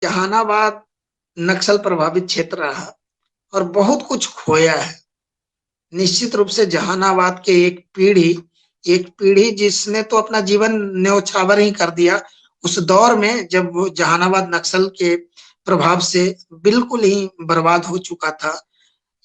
जहानाबाद नक्सल प्रभावित क्षेत्र रहा और बहुत कुछ खोया है। निश्चित रूप से जहानाबाद के एक पीढ़ी जिसने तो अपना जीवन न्यौछावर ही कर दिया उस दौर में, जब वो जहानाबाद नक्सल के प्रभाव से बिल्कुल ही बर्बाद हो चुका था।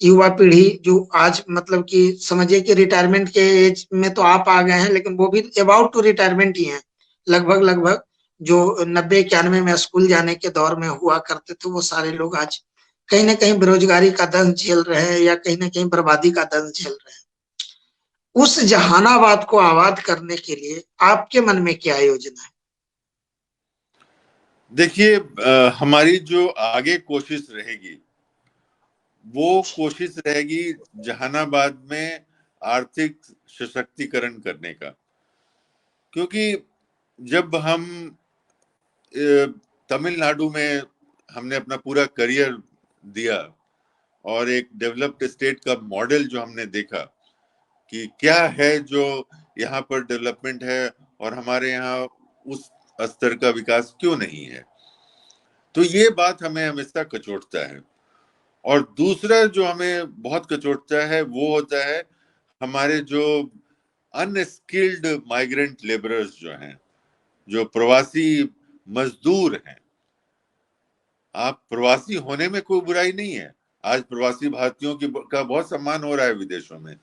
युवा पीढ़ी जो आज मतलब कि समझिए कि रिटायरमेंट के एज में तो आप आ गए हैं, लेकिन वो भी अबाउट टू रिटायरमेंट ही हैं। लगभग लगभग जो 90-91 में स्कूल जाने के दौर में हुआ करते थे, वो सारे लोग आज कहीं ना कहीं बेरोजगारी का दंश झेल रहे हैं या कहीं ना कहीं बर्बादी का दंश झेल रहे हैं। उस जहानाबाद को आबाद करने के लिए आपके मन में क्या योजना है? देखिए, हमारी जो आगे कोशिश रहेगी वो कोशिश रहेगी जहानाबाद में आर्थिक सशक्तिकरण करने का। क्योंकि जब हम तमिलनाडु में हमने अपना पूरा करियर दिया और एक डेवलप्ड स्टेट का मॉडल जो हमने देखा कि क्या है जो यहाँ पर डेवलपमेंट है और हमारे यहाँ उस स्तर का विकास क्यों नहीं है, तो ये बात हमें हमेशा कचोटता है। और दूसरा जो हमें बहुत कचोटता है वो होता है हमारे जो अनस्किल्ड माइग्रेंट लेबरर्स जो हैं, जो प्रवासी मजदूर हैं। आप प्रवासी होने में कोई बुराई नहीं है, आज प्रवासी भारतीयों की का बहुत सम्मान हो रहा है विदेशों में,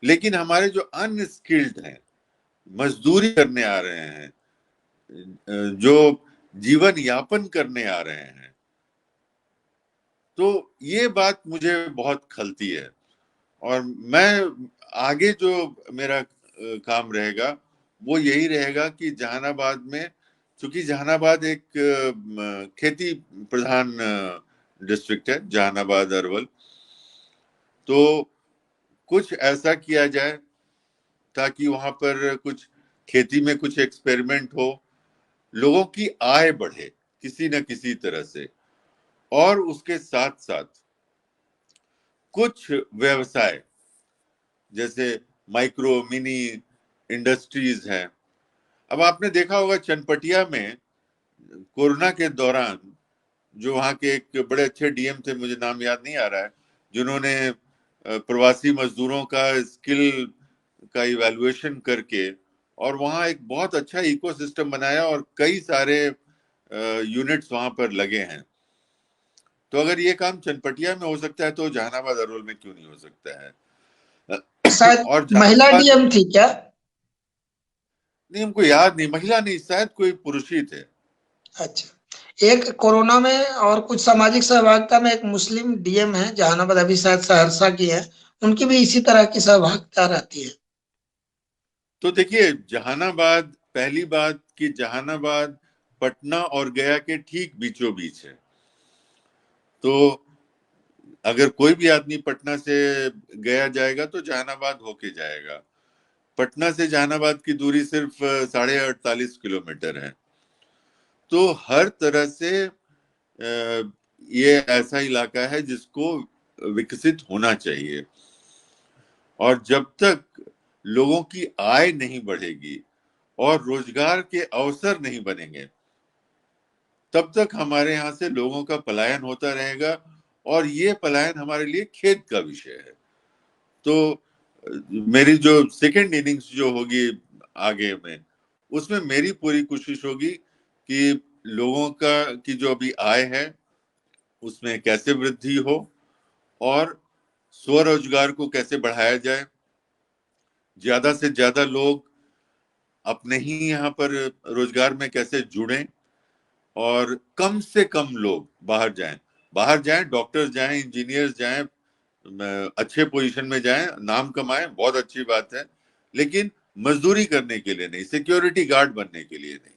लेकिन हमारे जो अनस्किल्ड हैं, मजदूरी करने आ रहे हैं, जो जीवन यापन करने आ रहे हैं, तो ये बात मुझे बहुत खलती है। और मैं आगे जो मेरा काम रहेगा वो यही रहेगा कि जहानाबाद में, चूंकि जहानाबाद एक खेती प्रधान डिस्ट्रिक्ट है, जहानाबाद अरवल, तो कुछ ऐसा किया जाए ताकि वहां पर कुछ खेती में कुछ एक्सपेरिमेंट हो, लोगों की आय बढ़े किसी न किसी तरह से, और उसके साथ साथ कुछ व्यवसाय जैसे माइक्रो मिनी इंडस्ट्रीज हैं। अब आपने देखा होगा चनपटिया में कोरोना के दौरान जो वहाँ के एक बड़े अच्छे डीएम थे, मुझे नाम याद नहीं आ रहा है, जिन्होंने प्रवासी मजदूरों का स्किल का इवैल्यूएशन करके और वहाँ एक बहुत अच्छा इकोसिस्टम बनाया और कई सारे यूनिट्स वहाँ पर लगे हैं। तो अगर ये काम चनपटिया में हो सकता है तो जहानाबाद अरवल में क्यों नहीं हो सकता है? शायद और महिला जहानाबाद, डीएम थी क्या? नहीं हमको याद नहीं, महिला नहीं, शायद कोई पुरुष ही थे। अच्छा, एक कोरोना में और कुछ सामाजिक सहभागिता में एक मुस्लिम डीएम है जहानाबाद, अभी शायद सहरसा की है। उनकी भी इसी तरह की सहभागिता रहती है। तो देखिए, जहानाबाद, पहली बात कि जहानाबाद पटना और गया के ठीक बीचों बीच है। तो अगर कोई भी आदमी पटना से गया जाएगा तो जहानाबाद होके जाएगा। पटना से जहानाबाद की दूरी सिर्फ 48.5 किलोमीटर है। तो हर तरह से ये ऐसा इलाका है जिसको विकसित होना चाहिए। और जब तक लोगों की आय नहीं बढ़ेगी और रोजगार के अवसर नहीं बनेंगे, तब तक हमारे यहाँ से लोगों का पलायन होता रहेगा, और ये पलायन हमारे लिए खेद का विषय है। तो मेरी जो सेकेंड इनिंग्स जो होगी आगे में, उसमें मेरी पूरी कोशिश होगी कि लोगों का की जो अभी आय है उसमें कैसे वृद्धि हो और स्वरोजगार को कैसे बढ़ाया जाए, ज्यादा से ज्यादा लोग अपने ही यहाँ पर रोजगार में कैसे जुड़ें, और कम से कम लोग बाहर जाएं, डॉक्टर्स जाएं, इंजीनियर्स जाएं, अच्छे पोजीशन में जाएं, नाम कमाएं, बहुत अच्छी बात है, लेकिन मजदूरी करने के लिए नहीं, सिक्योरिटी गार्ड बनने के लिए नहीं।